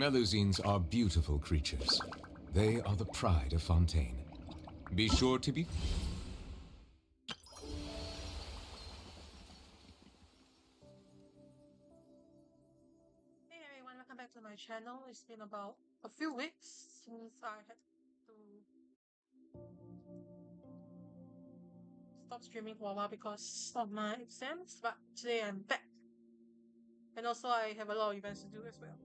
Melusines are beautiful creatures. They are the pride of Fontaine. Be sure to be... Hey everyone, welcome back to my channel. It's been about a few weeks since I had to stop streaming for a while because of my exams, but today I'm back. And also I have a lot of events to do as well.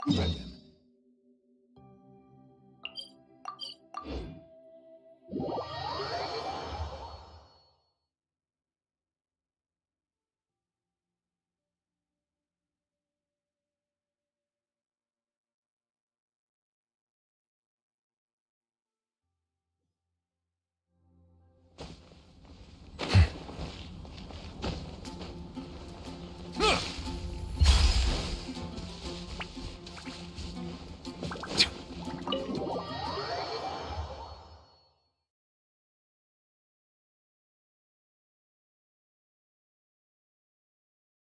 Brendan.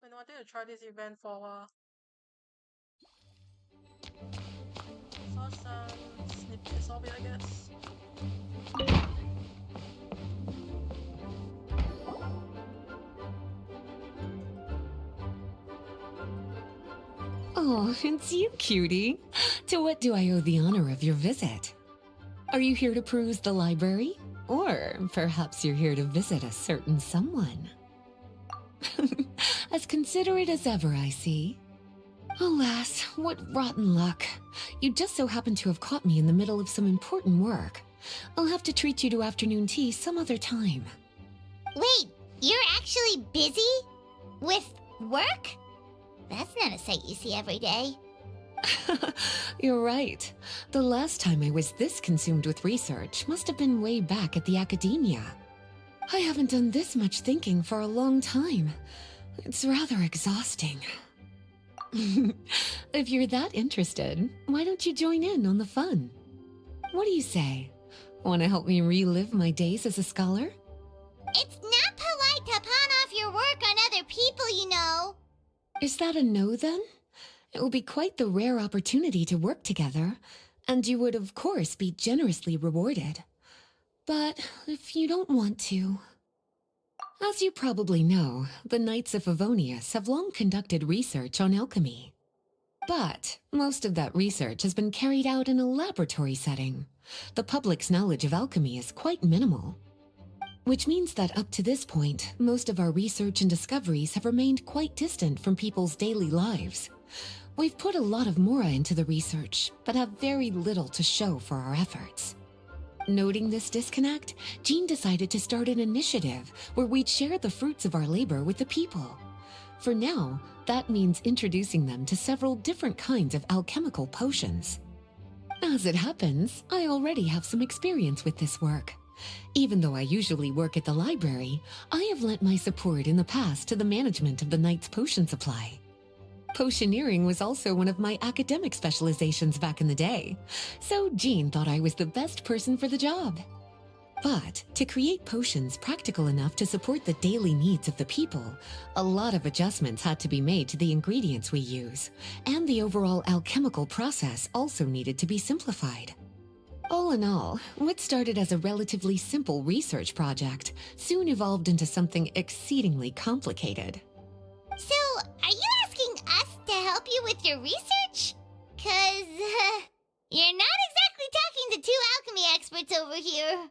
And I wanted to try this event for a while. Saw some snippets of it, I guess. Oh, it's you, cutie. To what do I owe the honor of your visit? Are you here to peruse the library? Or perhaps you're here to visit a certain someone? As considerate as ever, I see. Alas, what rotten luck. You just so happen to have caught me in the middle of some important work. I'll have to treat you to afternoon tea some other time. Wait, you're actually busy? With work? That's not a sight you see every day. You're right. The last time I was this consumed with research must have been way back at the academia. I haven't done this much thinking for a long time. It's rather exhausting. If you're that interested, why don't you join in on the fun? What do you say? Want to help me relive my days as a scholar? It's not polite to pawn off your work on other people, you know. Is that a no, then? It will be quite the rare opportunity to work together, and you would, of course, be generously rewarded. But if you don't want to... As you probably know, the Knights of Favonius have long conducted research on alchemy. But most of that research has been carried out in a laboratory setting. The public's knowledge of alchemy is quite minimal. Which means that up to this point, most of our research and discoveries have remained quite distant from people's daily lives. We've put a lot of mora into the research, but have very little to show for our efforts. Noting this disconnect, Jean decided to start an initiative where we'd share the fruits of our labor with the people. For now, that means introducing them to several different kinds of alchemical potions. As it happens, I already have some experience with this work. Even though I usually work at the library, I have lent my support in the past to the management of the Knight's potion supply. Potioneering was also one of my academic specializations back in the day, so Jean thought I was the best person for the job. But to create potions practical enough to support the daily needs of the people, a lot of adjustments had to be made to the ingredients we use, and the overall alchemical process also needed to be simplified. All in all, what started as a relatively simple research project soon evolved into something exceedingly complicated. So, are you asking us to help you with your research? 'Cause, you're not exactly talking to two alchemy experts over here.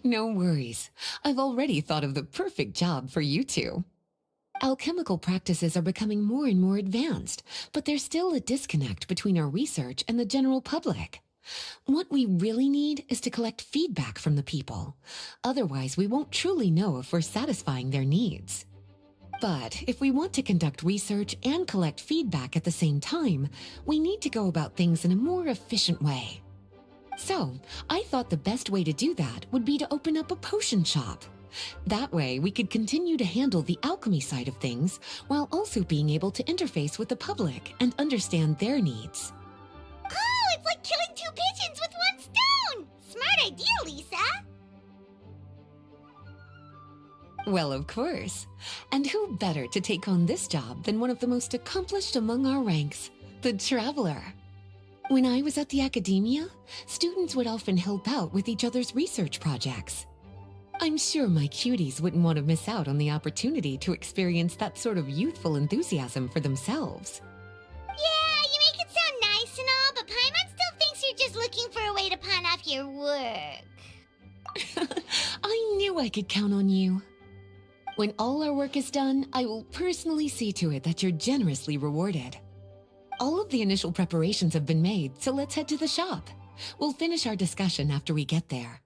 No worries. I've already thought of the perfect job for you two. Alchemical practices are becoming more and more advanced, but there's still a disconnect between our research and the general public. What we really need is to collect feedback from the people. Otherwise, we won't truly know if we're satisfying their needs. But if we want to conduct research and collect feedback at the same time, we need to go about things in a more efficient way. So, I thought the best way to do that would be to open up a potion shop. That way, we could continue to handle the alchemy side of things while also being able to interface with the public and understand their needs. It's like killing two pigeons with one stone! Smart idea, Lisa! Well, of course. And who better to take on this job than one of the most accomplished among our ranks, the Traveler? When I was at the academia, students would often help out with each other's research projects. I'm sure my cuties wouldn't want to miss out on the opportunity to experience that sort of youthful enthusiasm for themselves. Yeah, you make it sound nice and all, but Paimon still thinks you're just looking for a way to pawn off your work. I knew I could count on you. When all our work is done, I will personally see to it that you're generously rewarded. All of the initial preparations have been made, so let's head to the shop. We'll finish our discussion after we get there.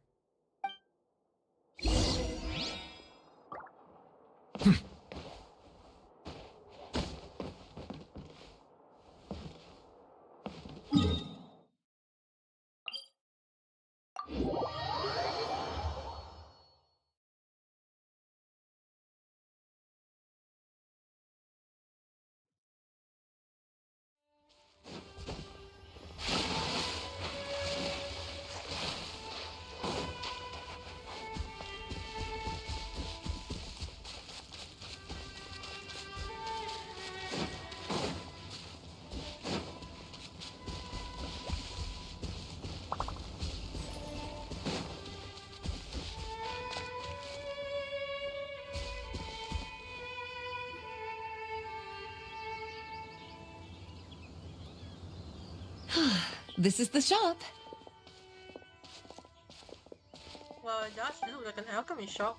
This is the shop. Well, it does look like an alchemy shop.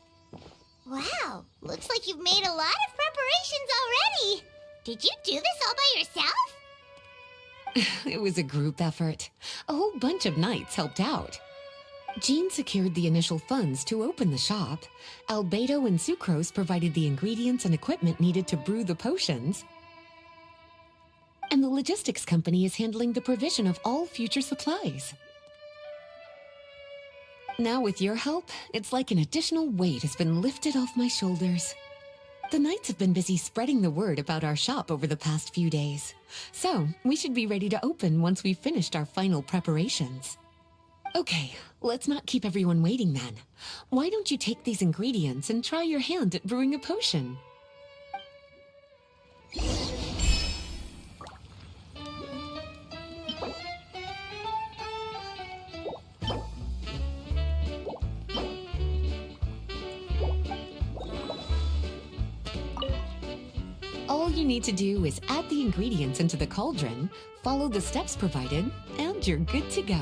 Wow, looks like you've made a lot of preparations already. Did you do this all by yourself? It was a group effort. A whole bunch of knights helped out. Jean secured the initial funds to open the shop. Albedo and Sucrose provided the ingredients and equipment needed to brew the potions. And the logistics company is handling the provision of all future supplies. Now with your help, it's like an additional weight has been lifted off my shoulders. The knights have been busy spreading the word about our shop over the past few days. So, we should be ready to open once we've finished our final preparations. Okay, let's not keep everyone waiting then. Why don't you take these ingredients and try your hand at brewing a potion? All you need to do is add the ingredients into the cauldron, follow the steps provided, and you're good to go.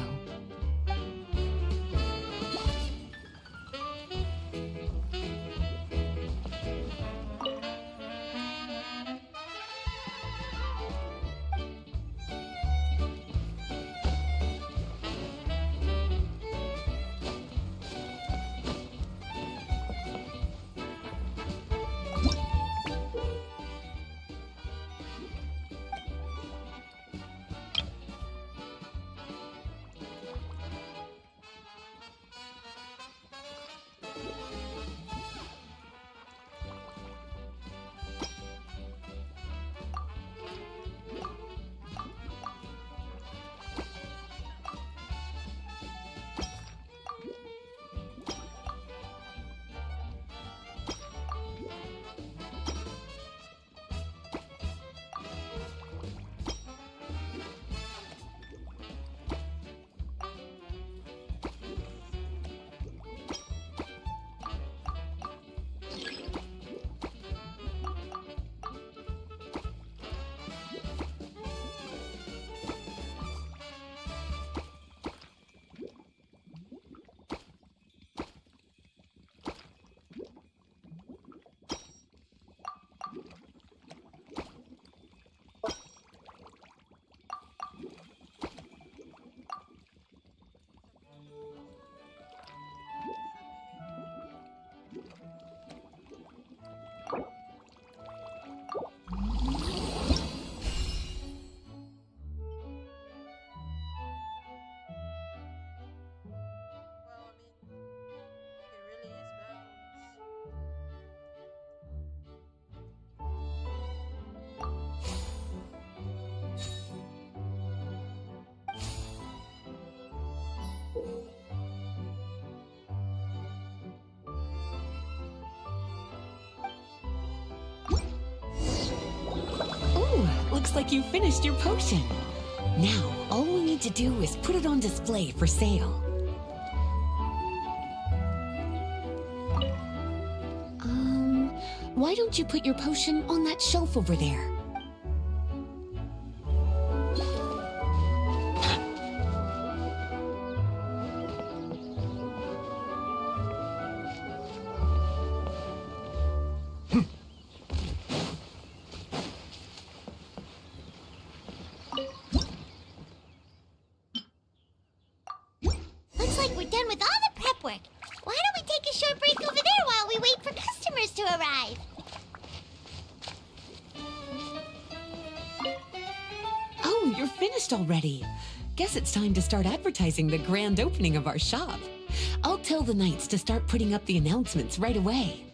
looks like you finished your potion. Now, all we need to do is put it on display for sale. Why don't you put your potion on that shelf over there? Looks like we're done with all the prep work. Why don't we take a short break over there while we wait for customers to arrive? Oh, you're finished already. Guess it's time to start advertising the grand opening of our shop. I'll tell the knights to start putting up the announcements right away.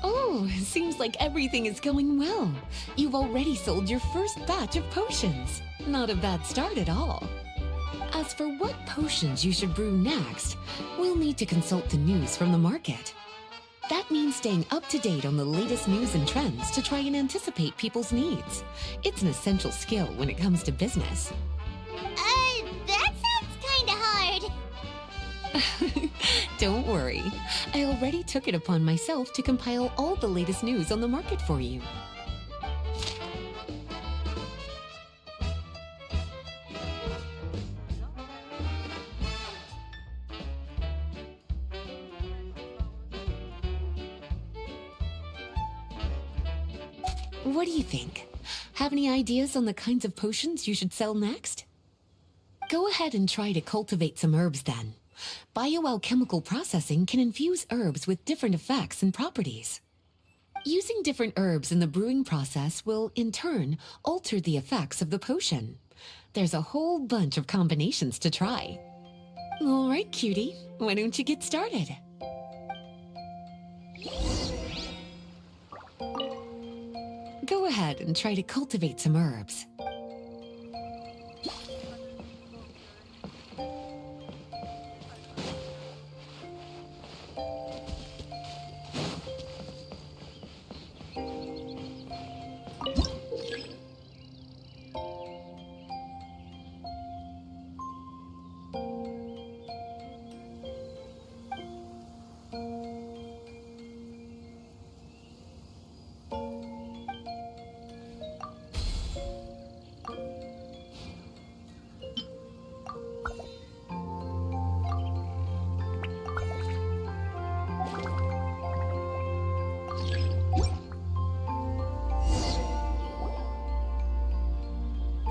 Oh, seems like everything is going well. You've already sold your first batch of potions. Not a bad start at all. As for what potions you should brew next, we'll need to consult the news from the market. That means staying up to date on the latest news and trends to try and anticipate people's needs. It's an essential skill when it comes to business. That sounds kinda hard. Don't worry. I already took it upon myself to compile all the latest news on the market for you. What do you think? Have any ideas on the kinds of potions you should sell next? Go ahead and try to cultivate some herbs then. Bioalchemical processing can infuse herbs with different effects and properties. Using different herbs in the brewing process will, in turn, alter the effects of the potion. There's a whole bunch of combinations to try. All right, cutie, why don't you get started? Go ahead and try to cultivate some herbs.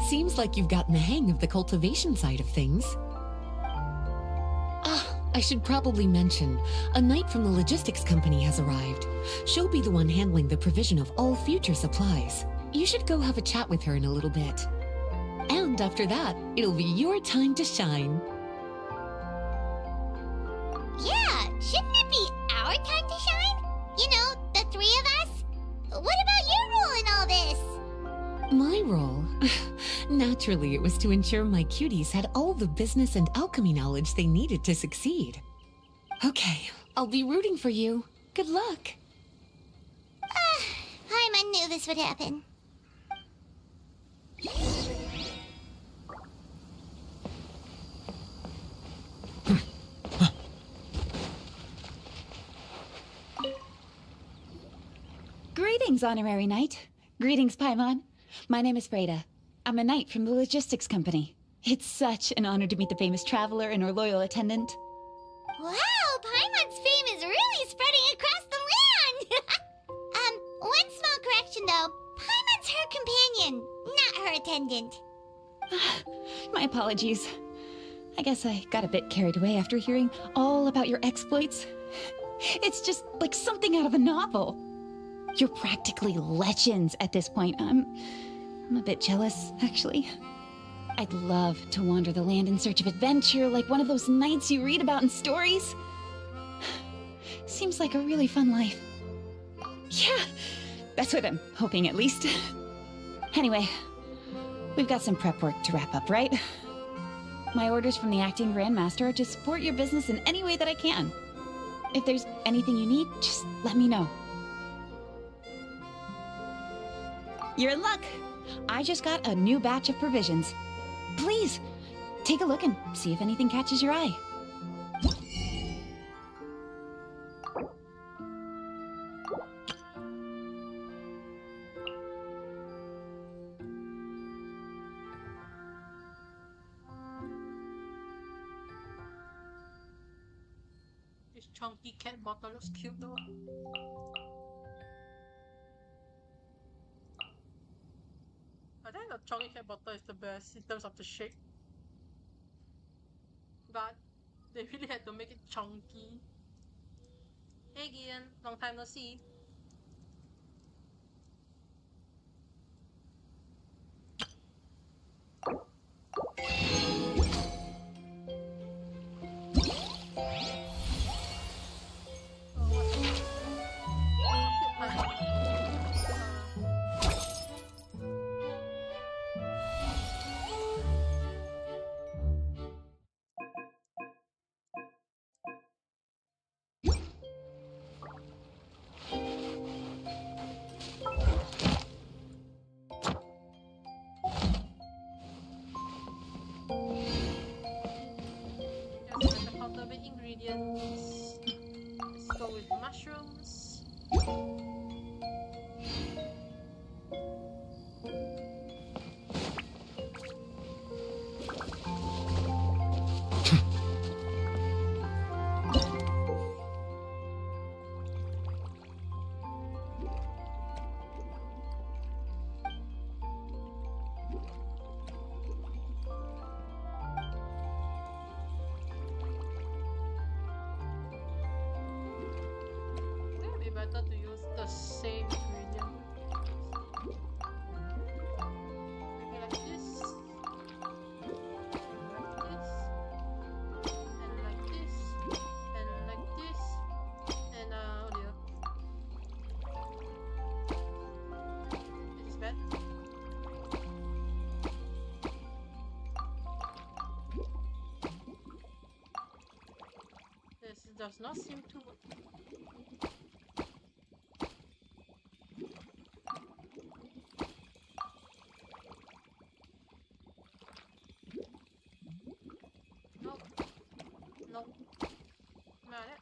Seems like you've gotten the hang of the cultivation side of things. I should probably mention, a knight from the logistics company has arrived. She'll be the one handling the provision of all future supplies. You should go have a chat with her in a little bit. And after that, it'll be your time to shine. Yeah, shouldn't it be our time to shine? You know, the three of us? What about your role in all this? My role? Naturally, it was to ensure my cuties had all the business and alchemy knowledge they needed to succeed. Okay, I'll be rooting for you. Good luck. I knew this would happen. Greetings, Honorary Knight. Greetings, Paimon. My name is Freda. I'm a knight from the logistics company. It's such an honor to meet the famous traveler and her loyal attendant. Wow, Paimon's fame is really spreading across the land! One small correction though. Paimon's her companion, not her attendant. My apologies. I guess I got a bit carried away after hearing all about your exploits. It's just like something out of a novel. You're practically legends at this point. I'm a bit jealous, actually. I'd love to wander the land in search of adventure like one of those knights you read about in stories. Seems like a really fun life. Yeah, that's what I'm hoping at least. Anyway, we've got some prep work to wrap up, right? My orders from the acting grandmaster are to support your business in any way that I can. If there's anything you need, just let me know. You're in luck. I just got a new batch of provisions. Please, take a look and see if anything catches your eye. This chunky cat bottle looks cute though. I think the chunky cat bottle is the best in terms of the shape. But they really had to make it chunky. Hey Gian, long time no see. Ingredients. Let's go with mushrooms. Better to use the same ingredient. Maybe like this, and like this, and like this, and oh dear. This is bad. This does not seem to work. Nope. Not it.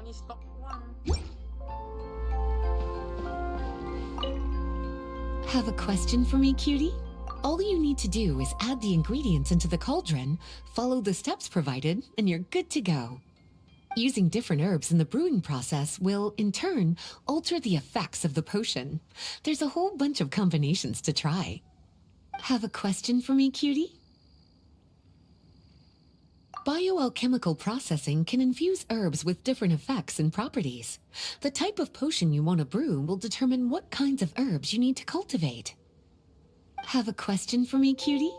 only stock one. Have a question for me, cutie? All you need to do is add the ingredients into the cauldron, follow the steps provided, and you're good to go. Using different herbs in the brewing process will, in turn, alter the effects of the potion. There's a whole bunch of combinations to try. Have a question for me, cutie? Bioalchemical processing can infuse herbs with different effects and properties. The type of potion you want to brew will determine what kinds of herbs you need to cultivate. Have a question for me, cutie?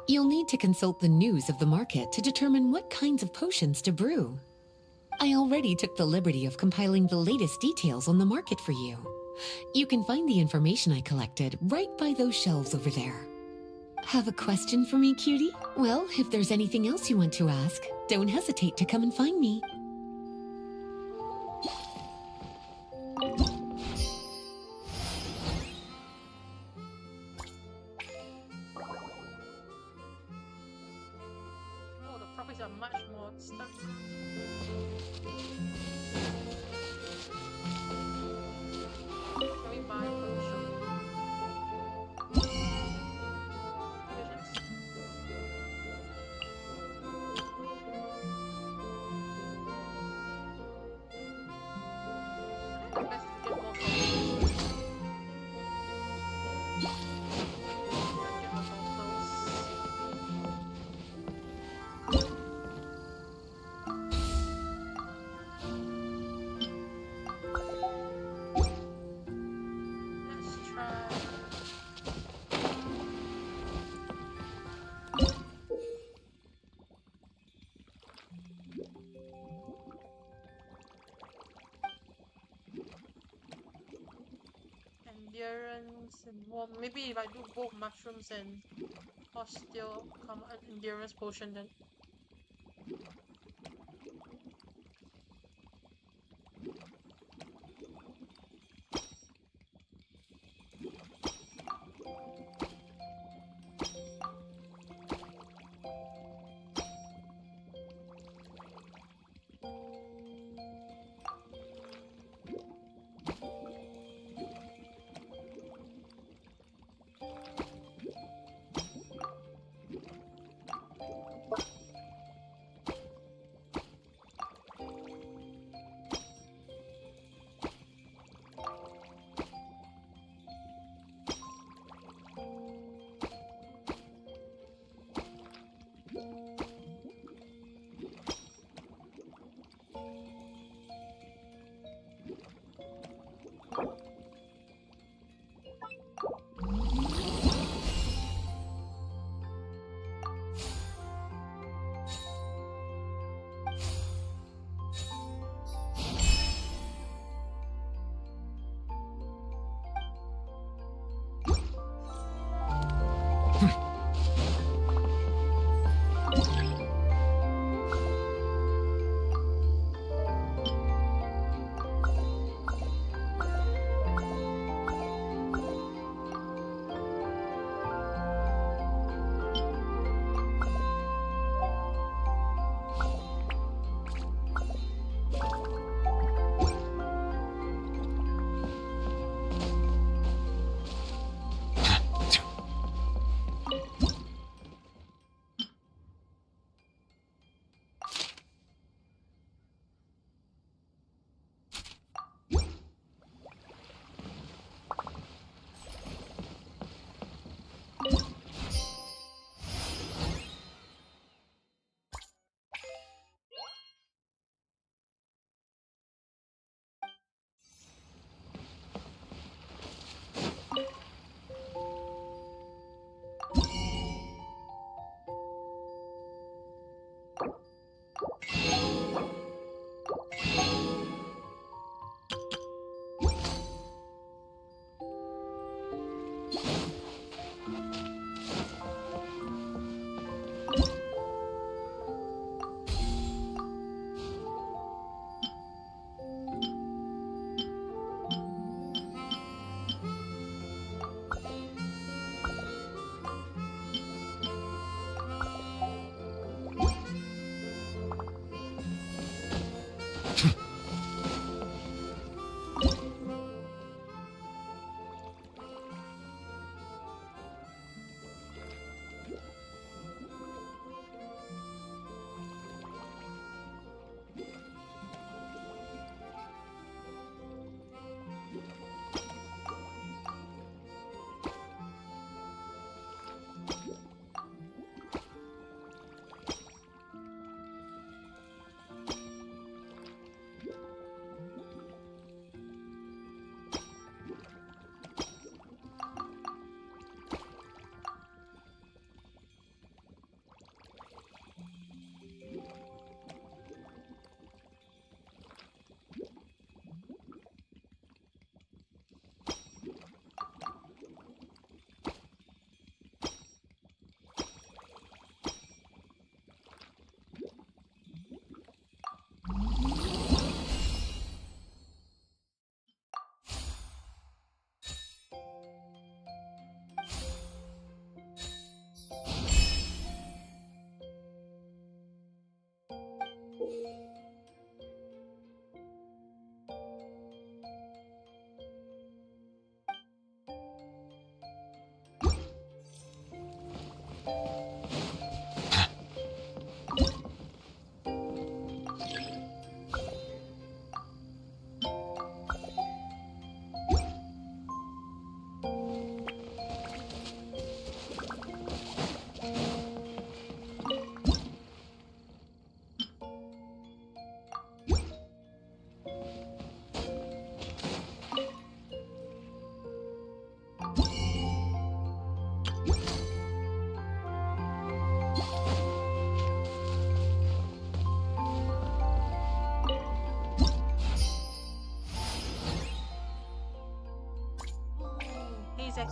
You'll need to consult the news of the market to determine what kinds of potions to brew. I already took the liberty of compiling the latest details on the market for you. You can find the information I collected right by those shelves over there. Have a question for me, cutie? Well, if there's anything else you want to ask, don't hesitate to come and find me. Oh, the profits are much more stuck. Can we buy from the shop? Endurance and warm. Maybe if I do both mushrooms and osteo come an endurance potion then.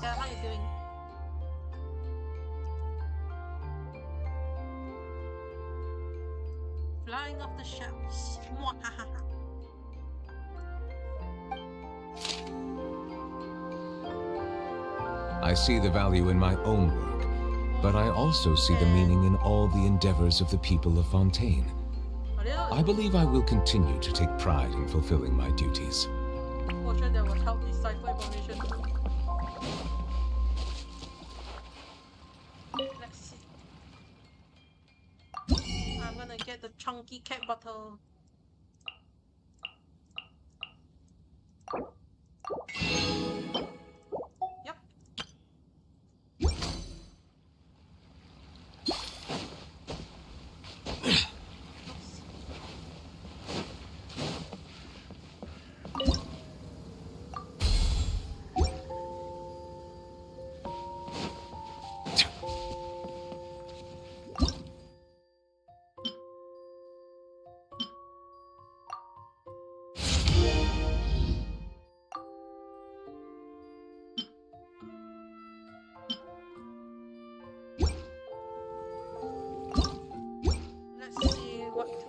Yeah, how you doing? Flying off the shelves. Mwahaha. I see the value in my own work, but I also see the meaning in all the endeavors of the people of Fontaine. I believe I will continue to take pride in fulfilling my duties. Potion that will help decipher information too. Let's see. I'm gonna get the chunky cat bottle. Yep. Let's see what to.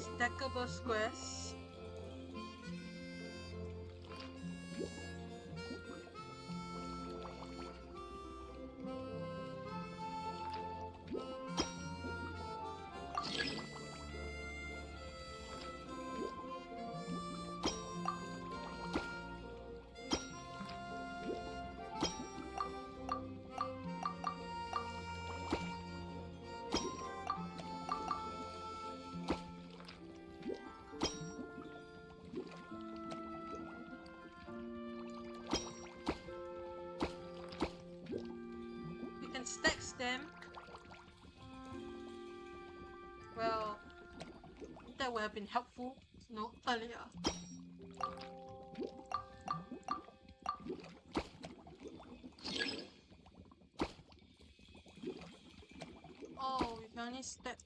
Stackable squares. We can stack them. Well, that would have been helpful, earlier. Oh, you can only stack.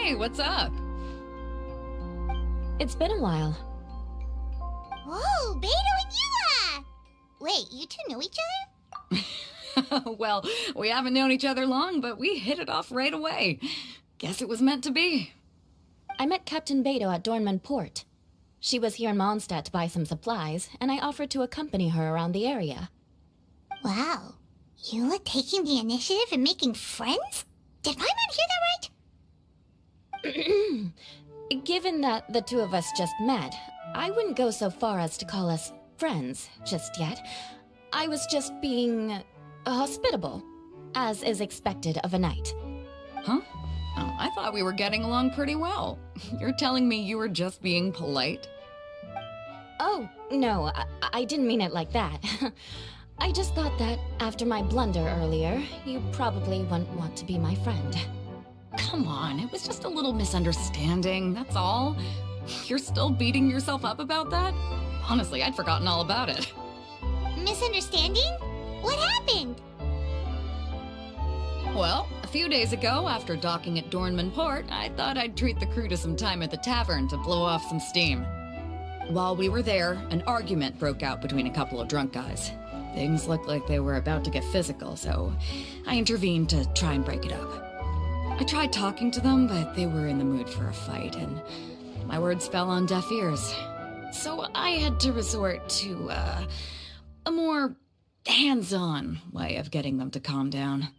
Hey, what's up? It's been a while. Whoa, Beto and Eula! Wait, you two know each other? Well, we haven't known each other long, but we hit it off right away. Guess it was meant to be. I met Captain Beto at Dornman Port. She was here in Mondstadt to buy some supplies, and I offered to accompany her around the area. Wow. Eula taking the initiative and making friends? Did my man hear that right? Given that the two of us just met, I wouldn't go so far as to call us friends just yet. I was just being hospitable, as is expected of a knight. Huh? Oh, I thought we were getting along pretty well. You're telling me you were just being polite? Oh, no, I didn't mean it like that. I just thought that after my blunder earlier, you probably wouldn't want to be my friend. Come on, it was just a little misunderstanding, that's all. You're still beating yourself up about that? Honestly, I'd forgotten all about it. Misunderstanding? What happened? Well, a few days ago, after docking at Dornman Port, I thought I'd treat the crew to some time at the tavern to blow off some steam. While we were there, an argument broke out between a couple of drunk guys. Things looked like they were about to get physical, so I intervened to try and break it up. I tried talking to them, but they were in the mood for a fight, and my words fell on deaf ears. So I had to resort to, a more hands-on way of getting them to calm down.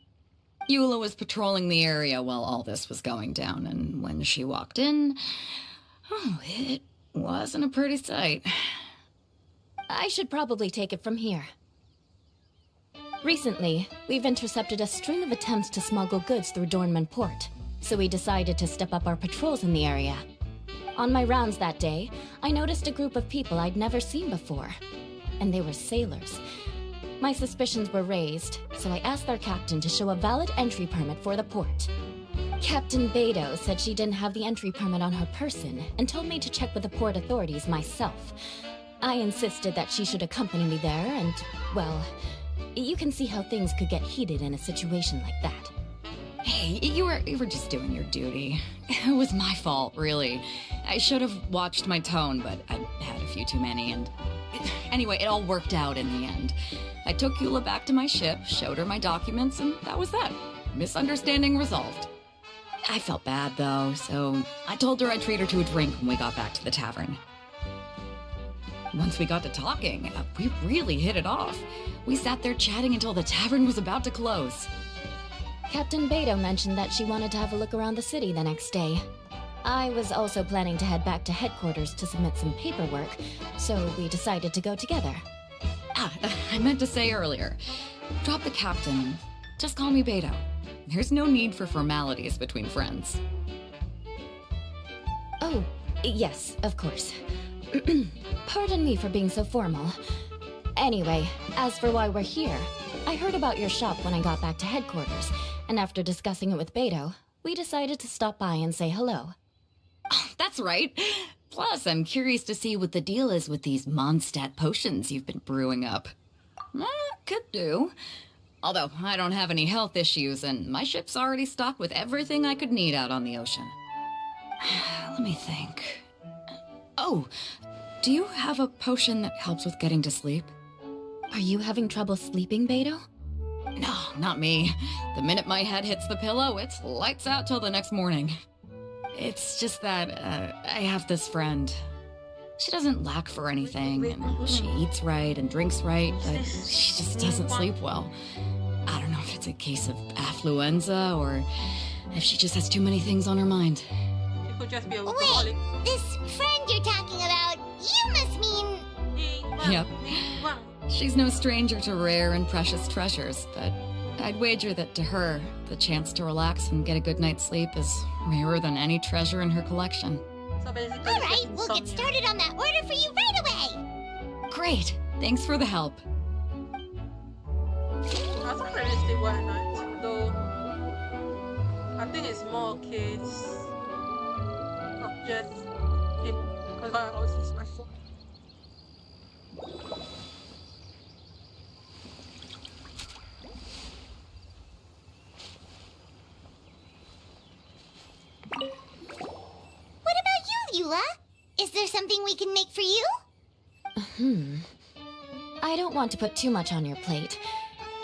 Eula was patrolling the area while all this was going down, and when she walked in, oh, it wasn't a pretty sight. I should probably take it from here. Recently, we've intercepted a string of attempts to smuggle goods through Dornman Port, so we decided to step up our patrols in the area. On my rounds that day, I noticed a group of people I'd never seen before, and they were sailors. My suspicions were raised, so I asked their captain to show a valid entry permit for the port. Captain Beto said she didn't have the entry permit on her person and told me to check with the port authorities myself. I insisted that she should accompany me there, and, well, you can see how things could get heated in a situation like that. Hey, you were just doing your duty. It was my fault, really. I should have watched my tone, but I had a few too many, and... Anyway, it all worked out in the end. I took Eula back to my ship, showed her my documents, and that was that. Misunderstanding resolved. I felt bad, though, so I told her I'd treat her to a drink when we got back to the tavern. Once we got to talking, we really hit it off. We sat there chatting until the tavern was about to close. Captain Beto mentioned that she wanted to have a look around the city the next day. I was also planning to head back to headquarters to submit some paperwork, so we decided to go together. I meant to say earlier, drop the captain and just call me Beto. There's no need for formalities between friends. Oh, yes, of course. Pardon me for being so formal. Anyway, as for why we're here, I heard about your shop when I got back to headquarters, and after discussing it with Beto, we decided to stop by and say hello. Oh, that's right. Plus, I'm curious to see what the deal is with these Mondstadt potions you've been brewing up. Could do. Although, I don't have any health issues, and my ship's already stocked with everything I could need out on the ocean. Let me think. Oh, do you have a potion that helps with getting to sleep? Are you having trouble sleeping, Beto? No, not me. The minute my head hits the pillow, it's lights out till the next morning. It's just that, I have this friend. She doesn't lack for anything, and she eats right and drinks right, but she just doesn't sleep well. I don't know if it's a case of affluenza, or if she just has too many things on her mind. She could just be a Wait, workaholic. this friend you're talking about, you must mean... Yep. She's no stranger to rare and precious treasures, but I'd wager that to her, the chance to relax and get a good night's sleep is rarer than any treasure in her collection. So basically, Alright, we'll get started on that order for you right away! Great! Thanks for the help. I think realistic one night, though. I think it's more a case of just because I always use my phone. Chula? Is there something we can make for you? I don't want to put too much on your plate.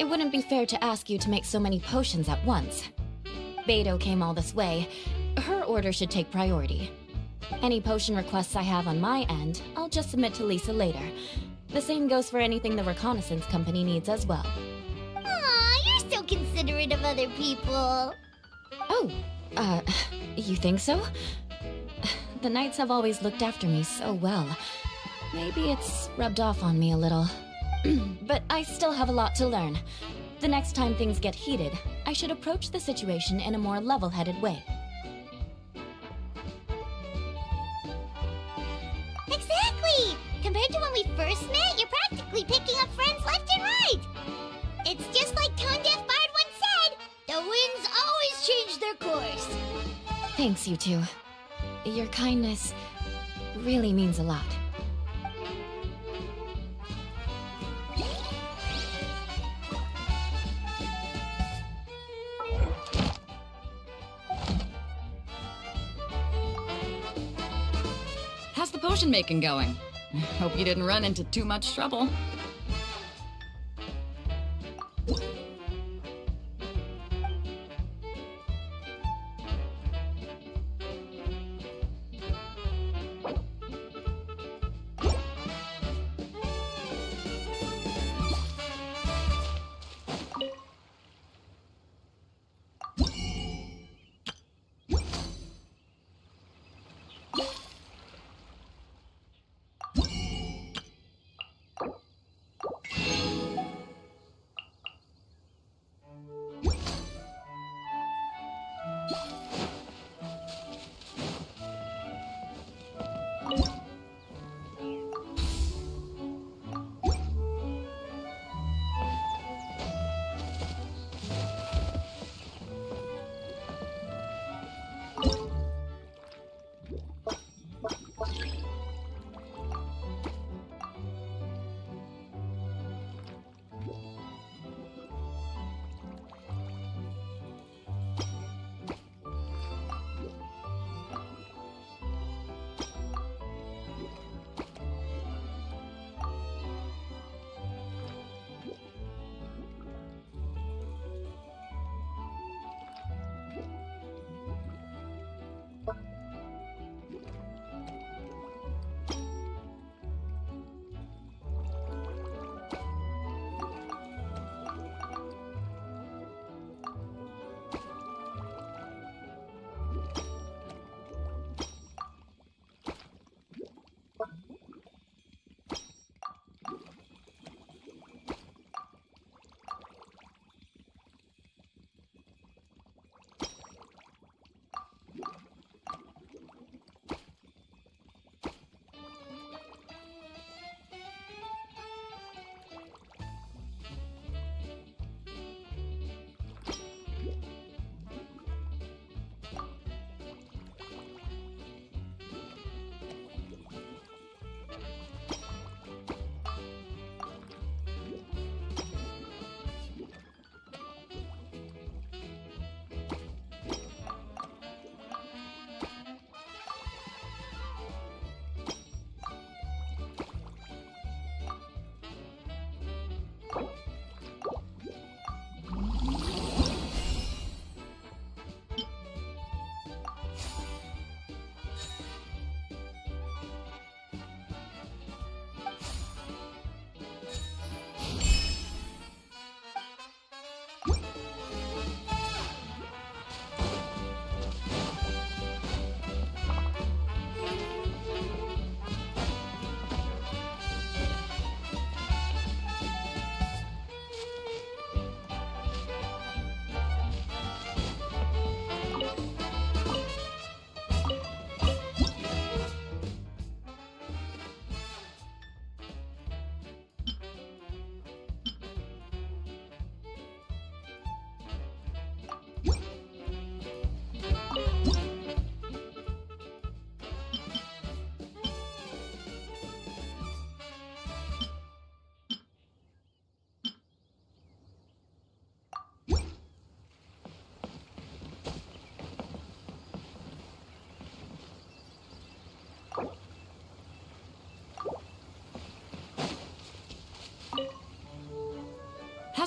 It wouldn't be fair to ask you to make so many potions at once. Beidou came all this way. Her order should take priority. Any potion requests I have on my end, I'll just submit to Lisa later. The same goes for anything the reconnaissance company needs as well. Aw, you're so considerate of other people. Oh, you think so? The Knights have always looked after me so well. Maybe it's rubbed off on me a little. But I still have a lot to learn. The next time things get heated, I should approach the situation in a more level-headed way. Exactly! Compared to when we first met, you're practically picking up friends left and right! It's just like Tone Deaf Bard once said, the winds always change their course. Thanks, you two. Your kindness really means a lot. How's the potion making going? Hope you didn't run into too much trouble.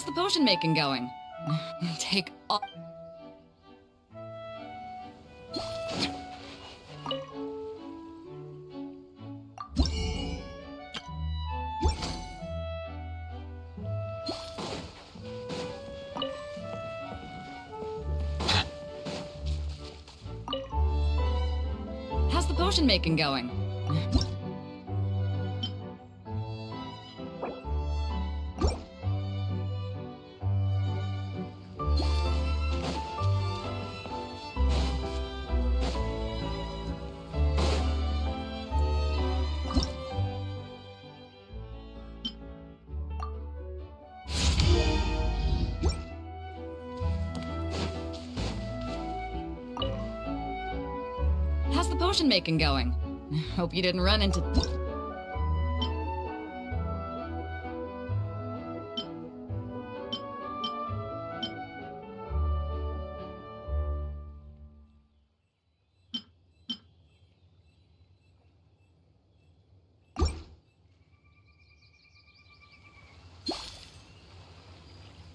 How's the potion making going? Take all. How's the potion making going? How's the potion making going? Hope you didn't run into.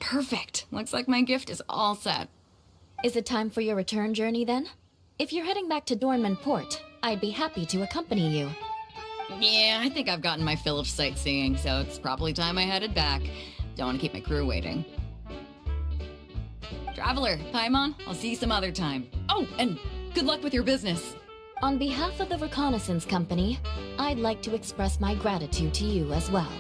Perfect. Looks like my gift is all set. Is it time for your return journey then? If you're heading back to Dornman Port, I'd be happy to accompany you. Yeah, I think I've gotten my fill of sightseeing, so it's probably time I headed back. Don't want to keep my crew waiting. Traveler, Paimon, I'll see you some other time. Oh, and good luck with your business. On behalf of the Reconnaissance Company, I'd like to express my gratitude to you as well.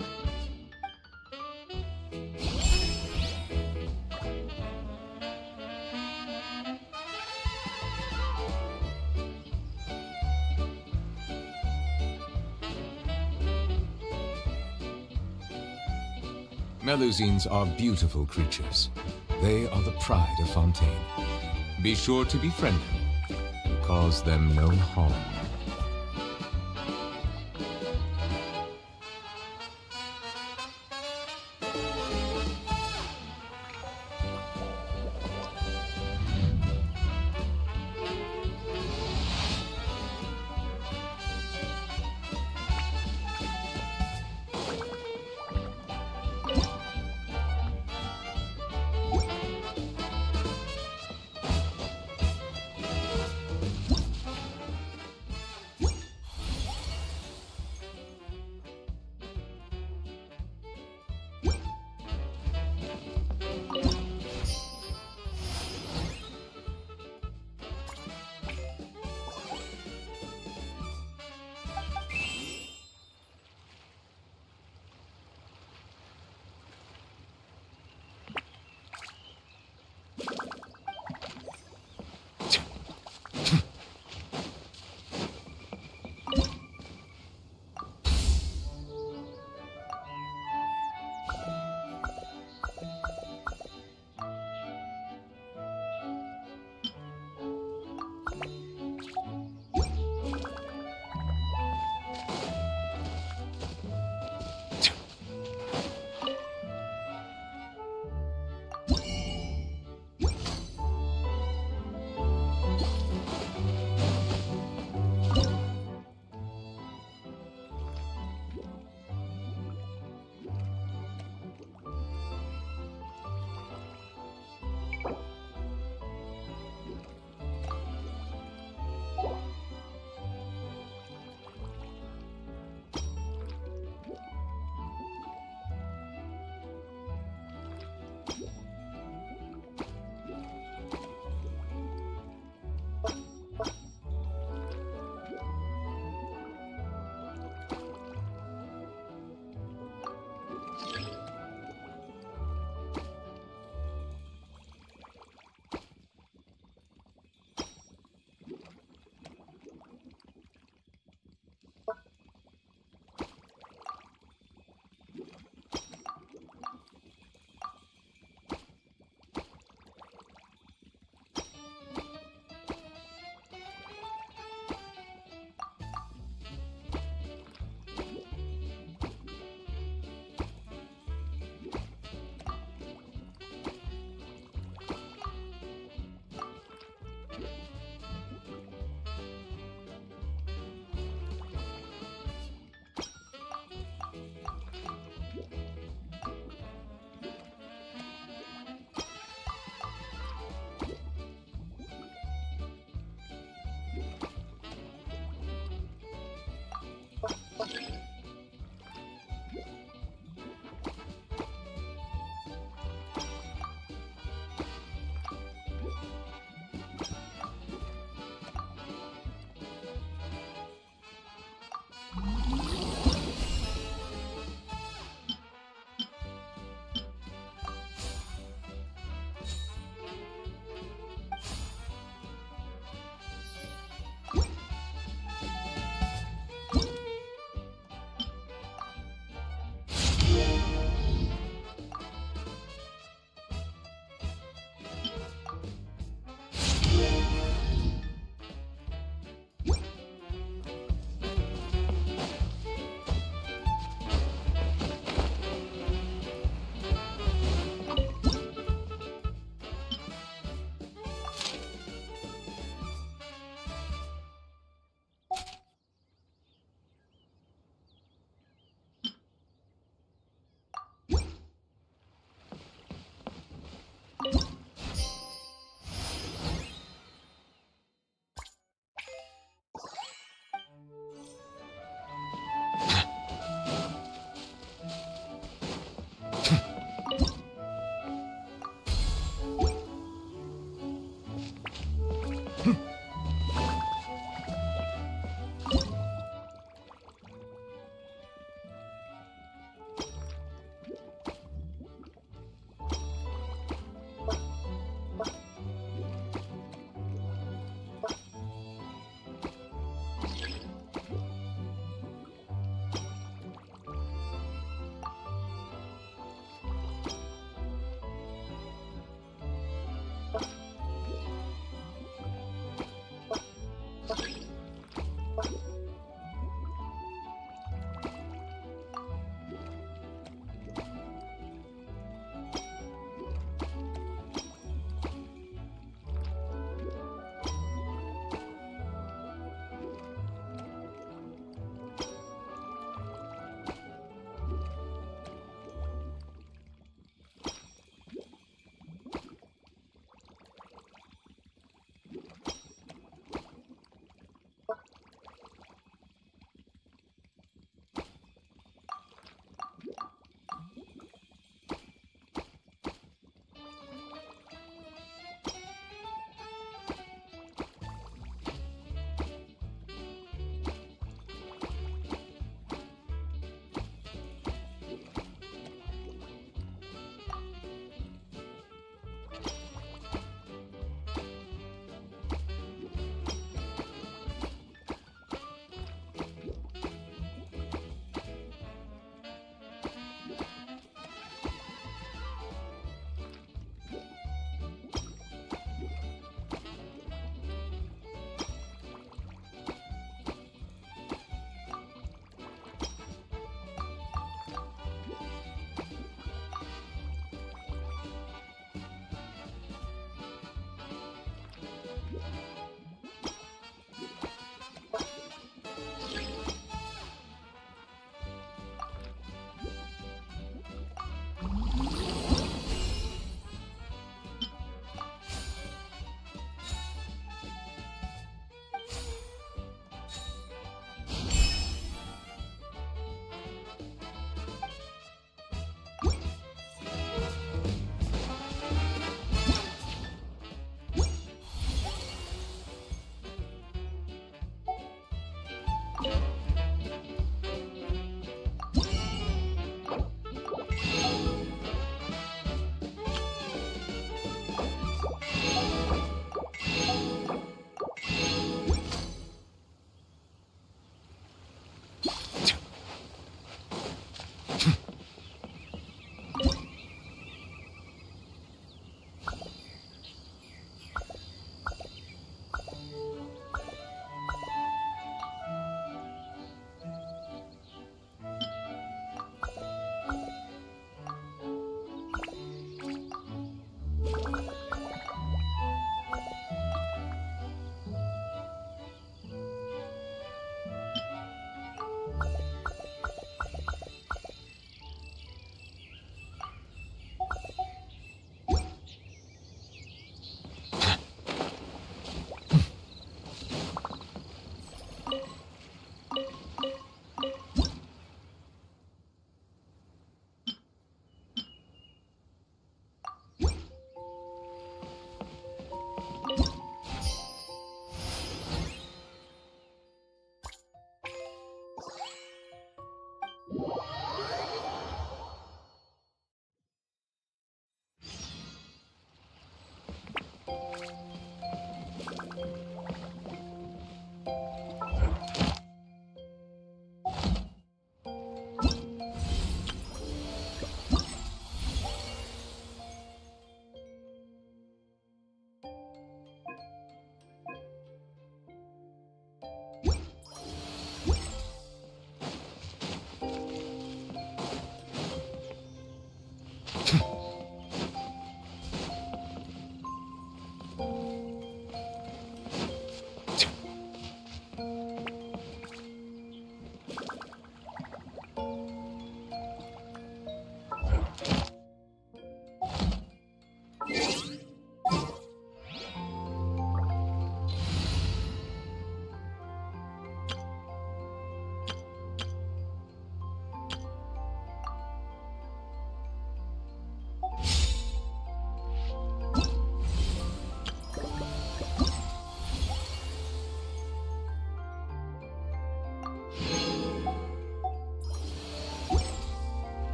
Melusines are beautiful creatures. They are the pride of Fontaine. Be sure to befriend them and cause them no harm.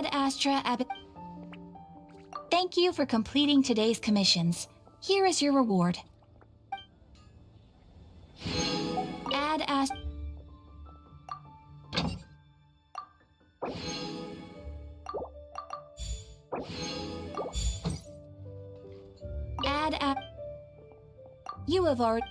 Ad Astra Ab. Thank you for completing today's commissions. Here is your reward. Ad Astra. You have already.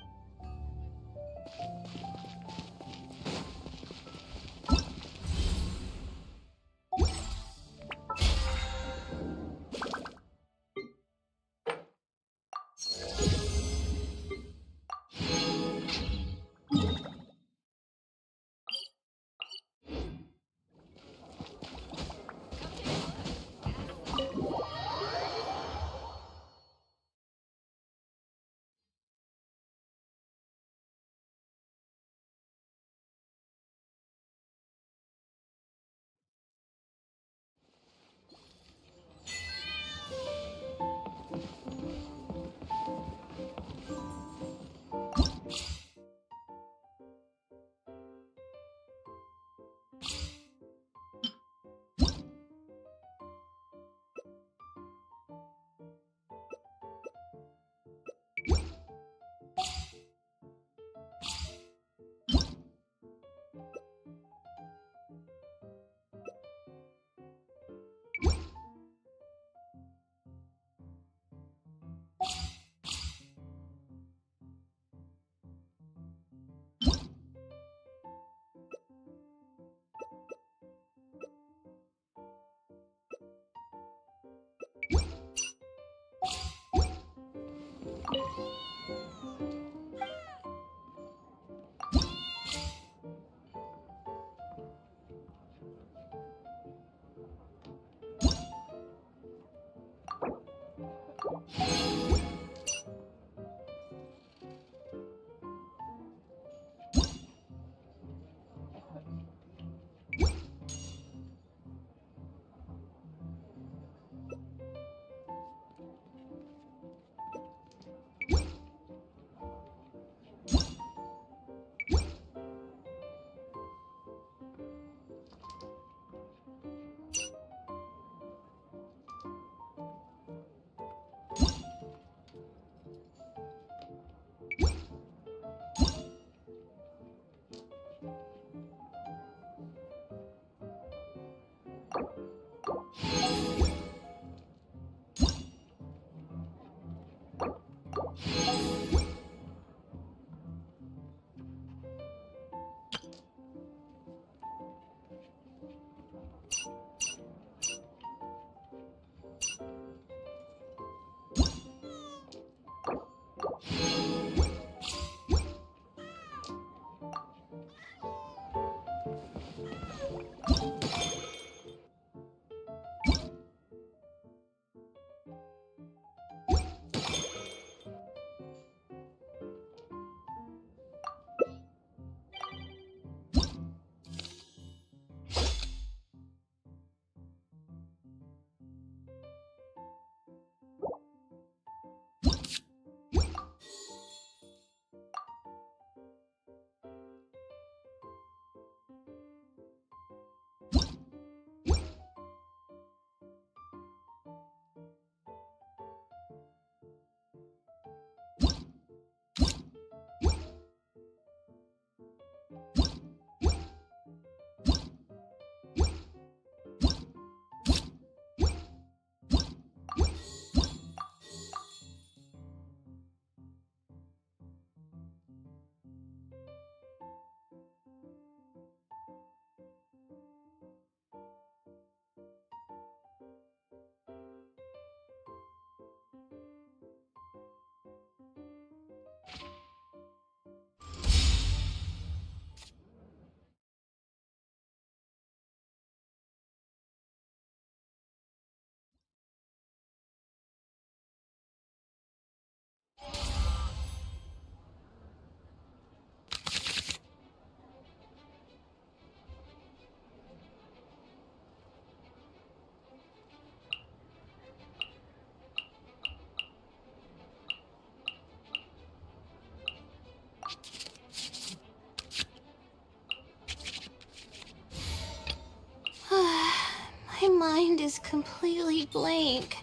mind is completely blank.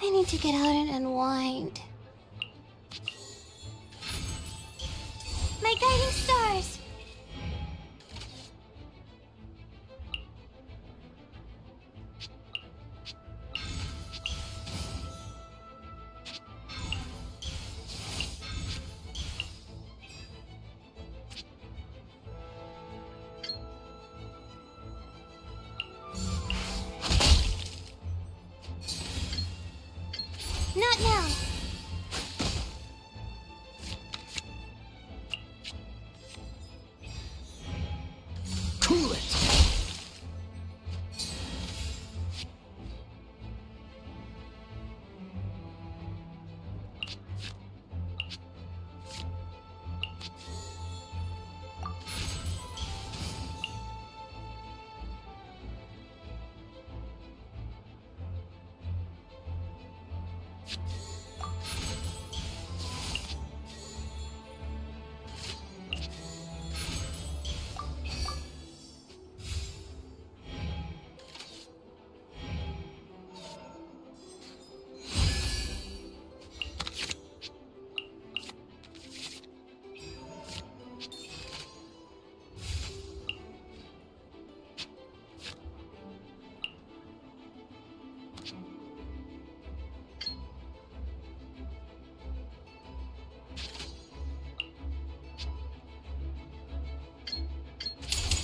I need to get out and unwind. My guiding stars! Not now. Cool it!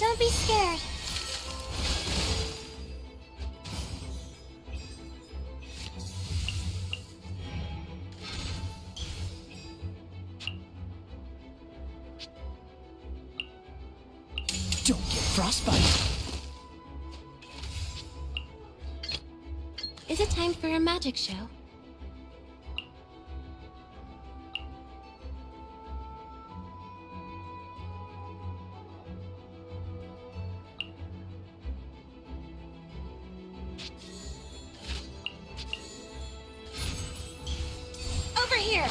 Don't be scared. Don't get frostbite. Is it time for a magic show? Over here.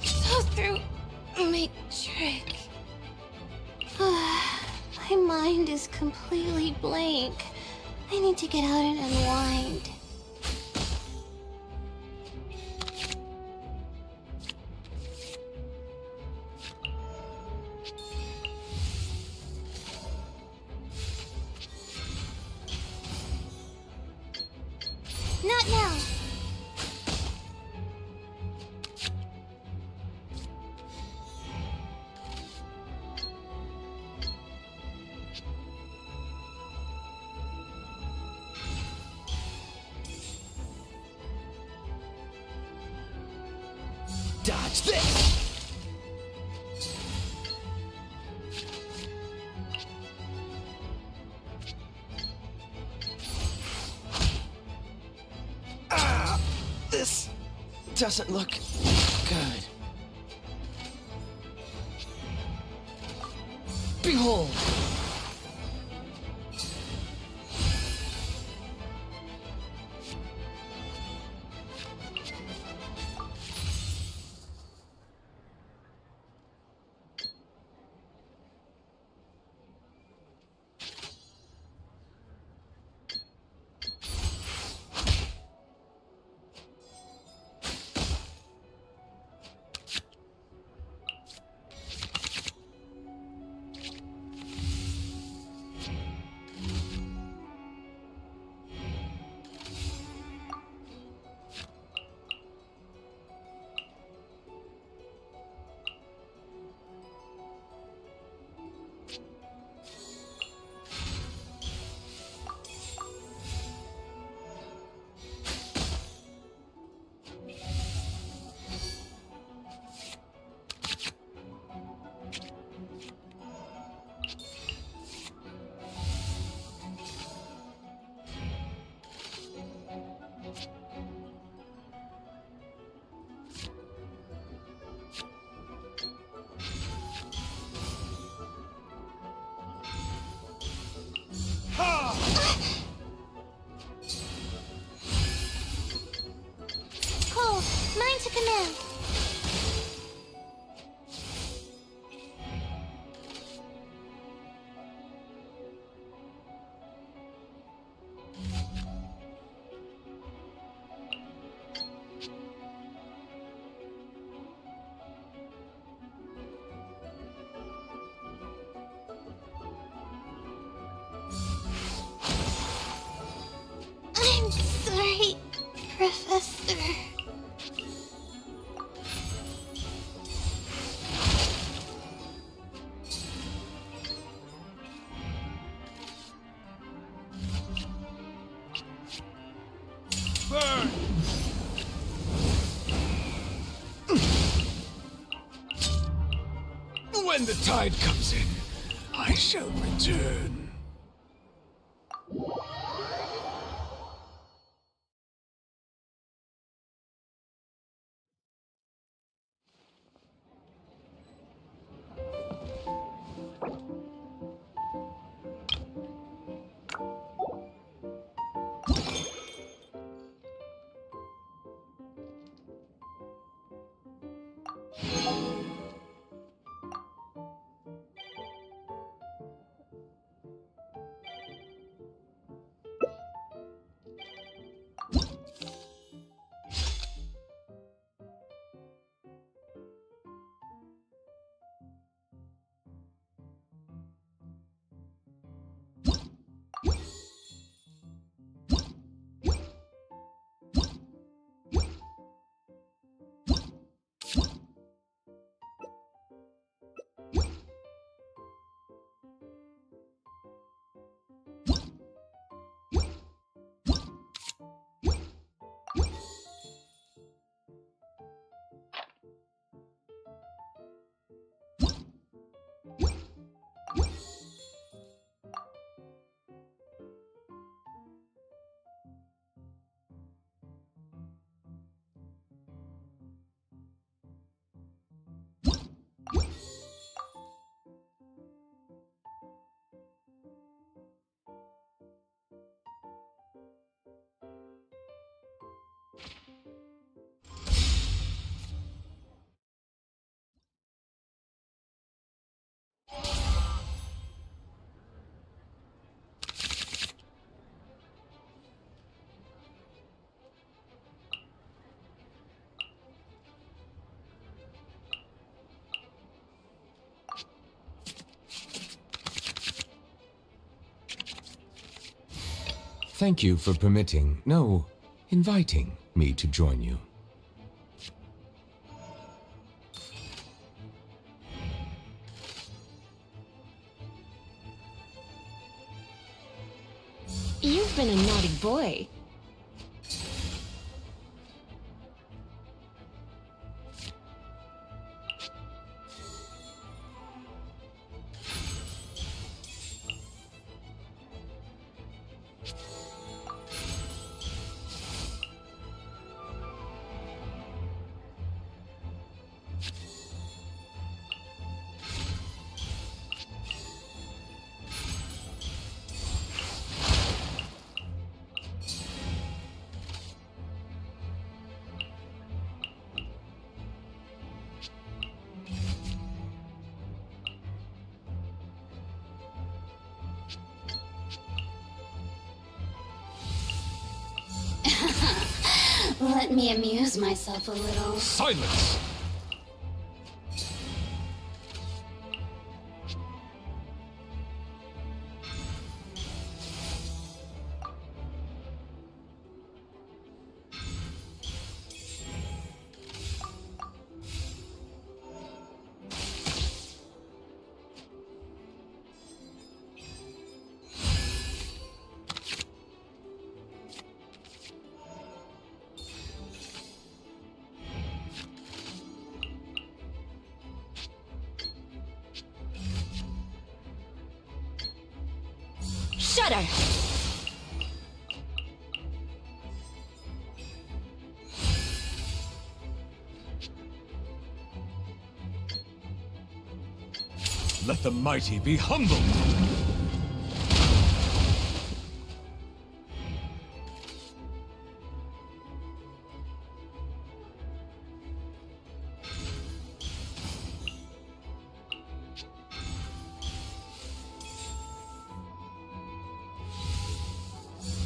So through my trick. My mind is completely blank. I need to get out and unwind. Not now. Dodge this! Ah! This doesn't look good. Behold! When the tide comes in, I shall return. Thank you for permitting, no, inviting me to join you. You've been a naughty boy. Let me amuse myself a little. Silence! Shudder! Let the mighty be humbled!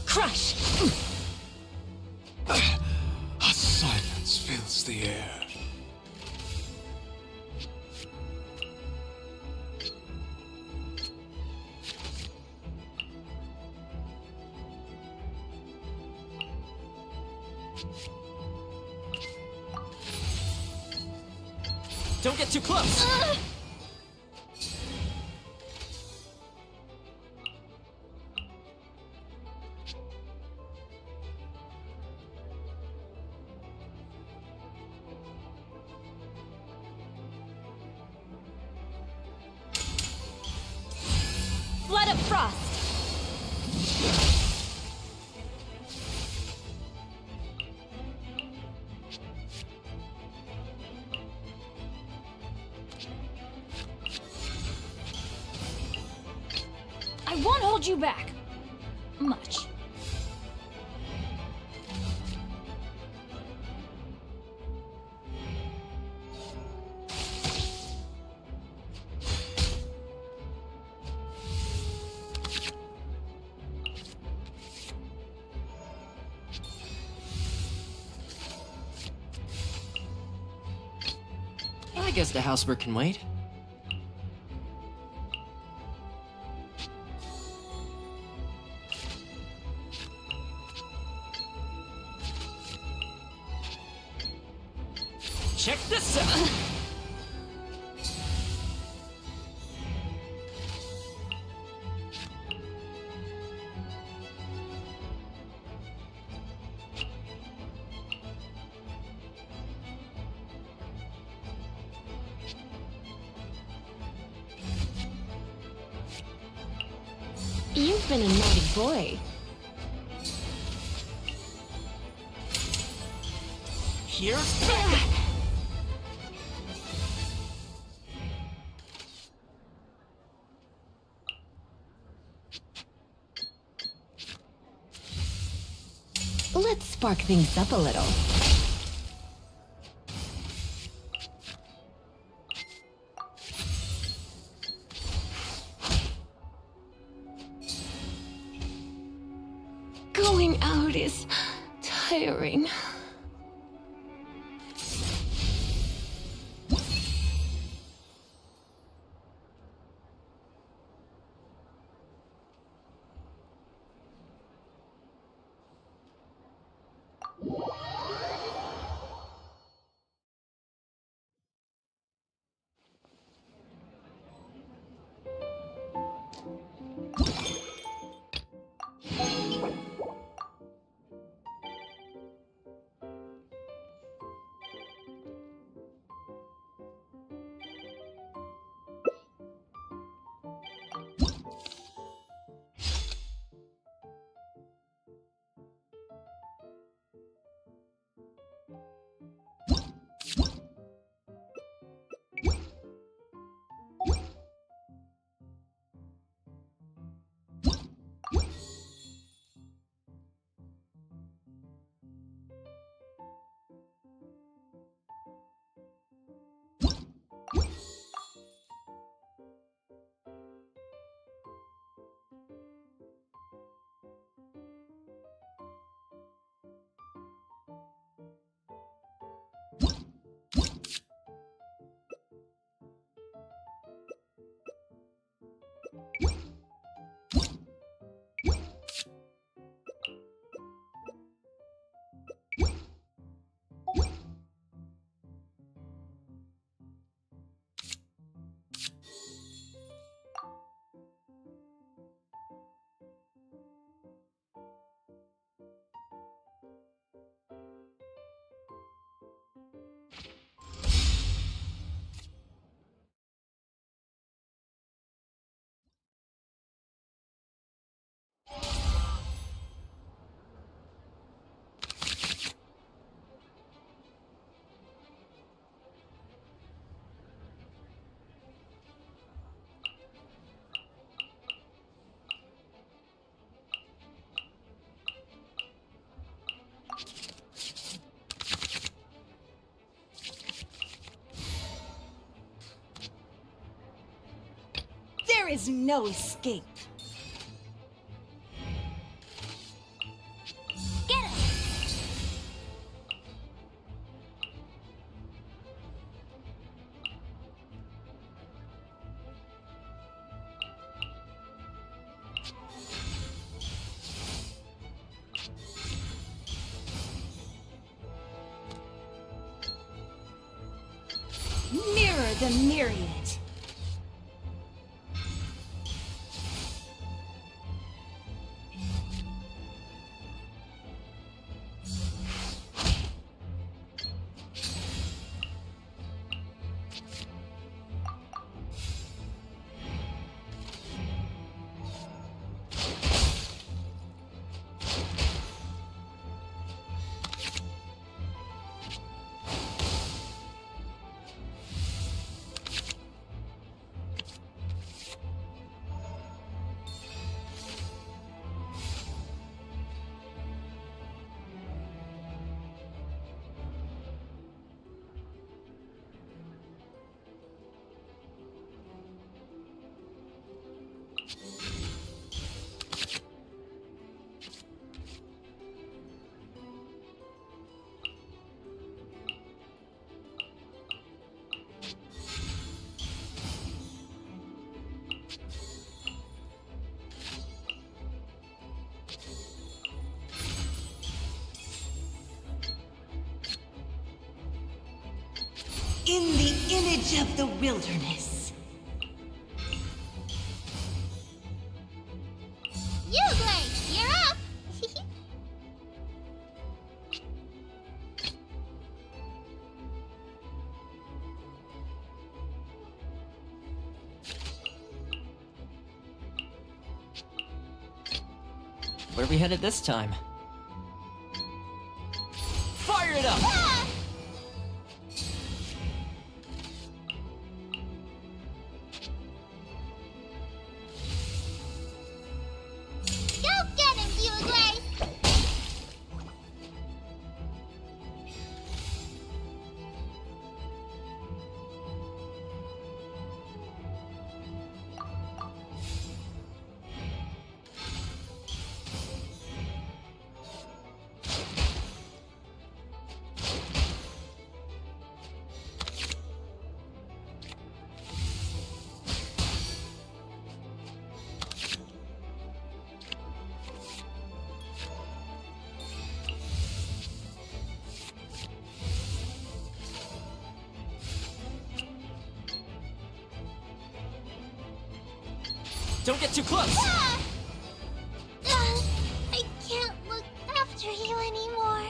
Crush! A silence fills the air. Don't get too close! won't hold you back. Much. I guess the housework can wait. Check this out! You've been a naughty boy. Here's Let's spark things up a little. Going out is tiring. There is no escape. Get him! Mirror the myriad. image of the wilderness. You, Grace, you're up! Where are we headed this time? Fire it up! Ah! Go get him, you, Grace! Don't get too close! Ah! I can't look after you anymore.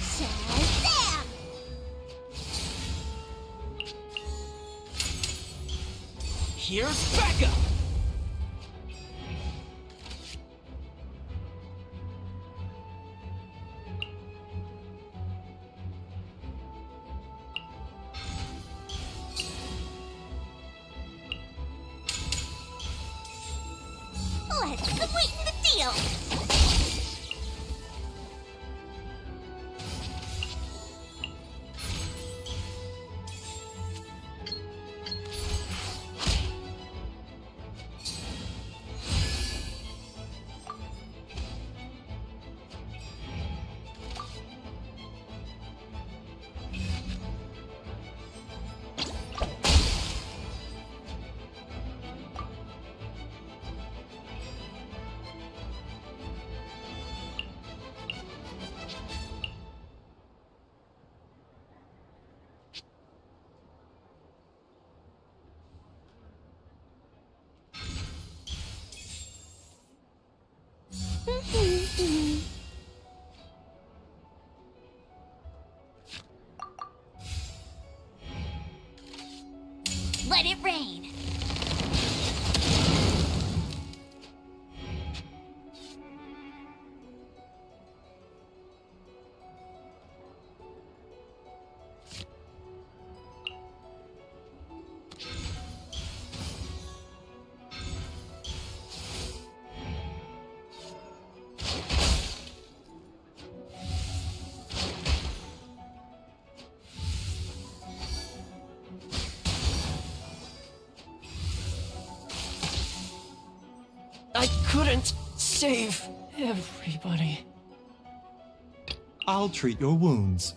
Shazam! Here's backup! Let's sweeten the deal. Let it rain. I couldn't save everybody. I'll treat your wounds.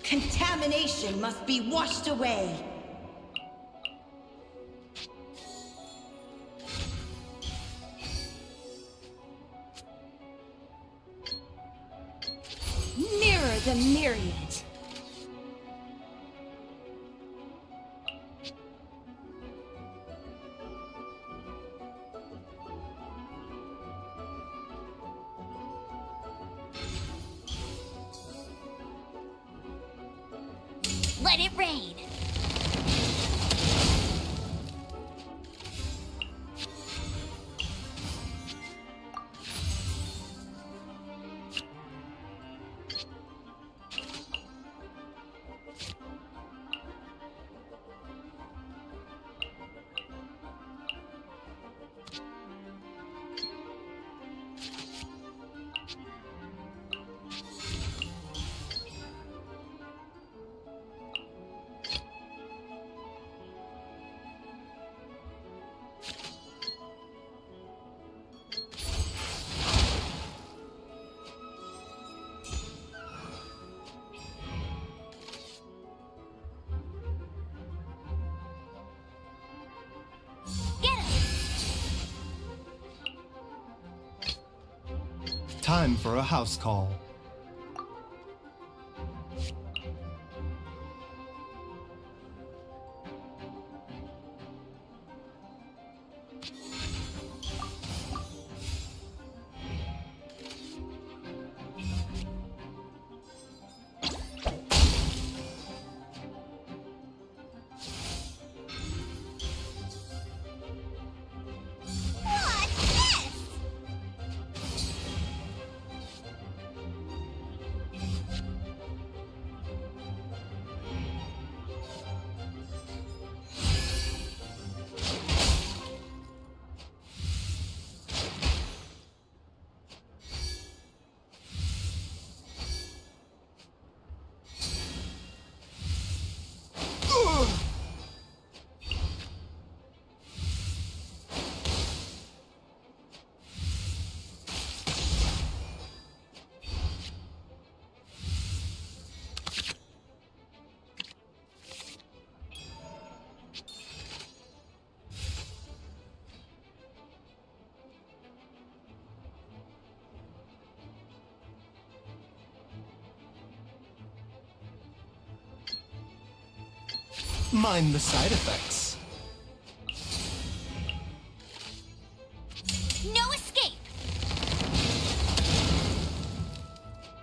Contamination must be washed away. Mirror the myriad. Let it rain. time for a house call. Mind the side effects. No escape!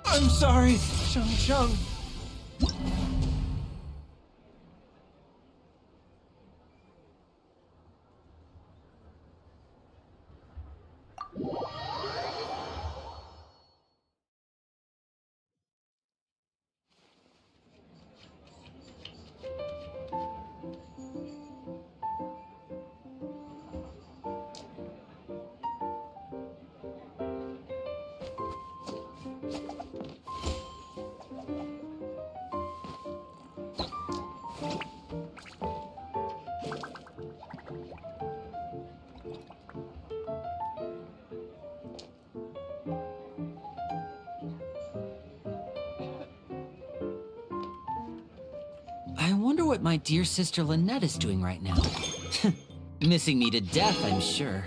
I'm sorry, Chung Chung. I wonder what my dear sister Lynette is doing right now. Missing me to death, I'm sure.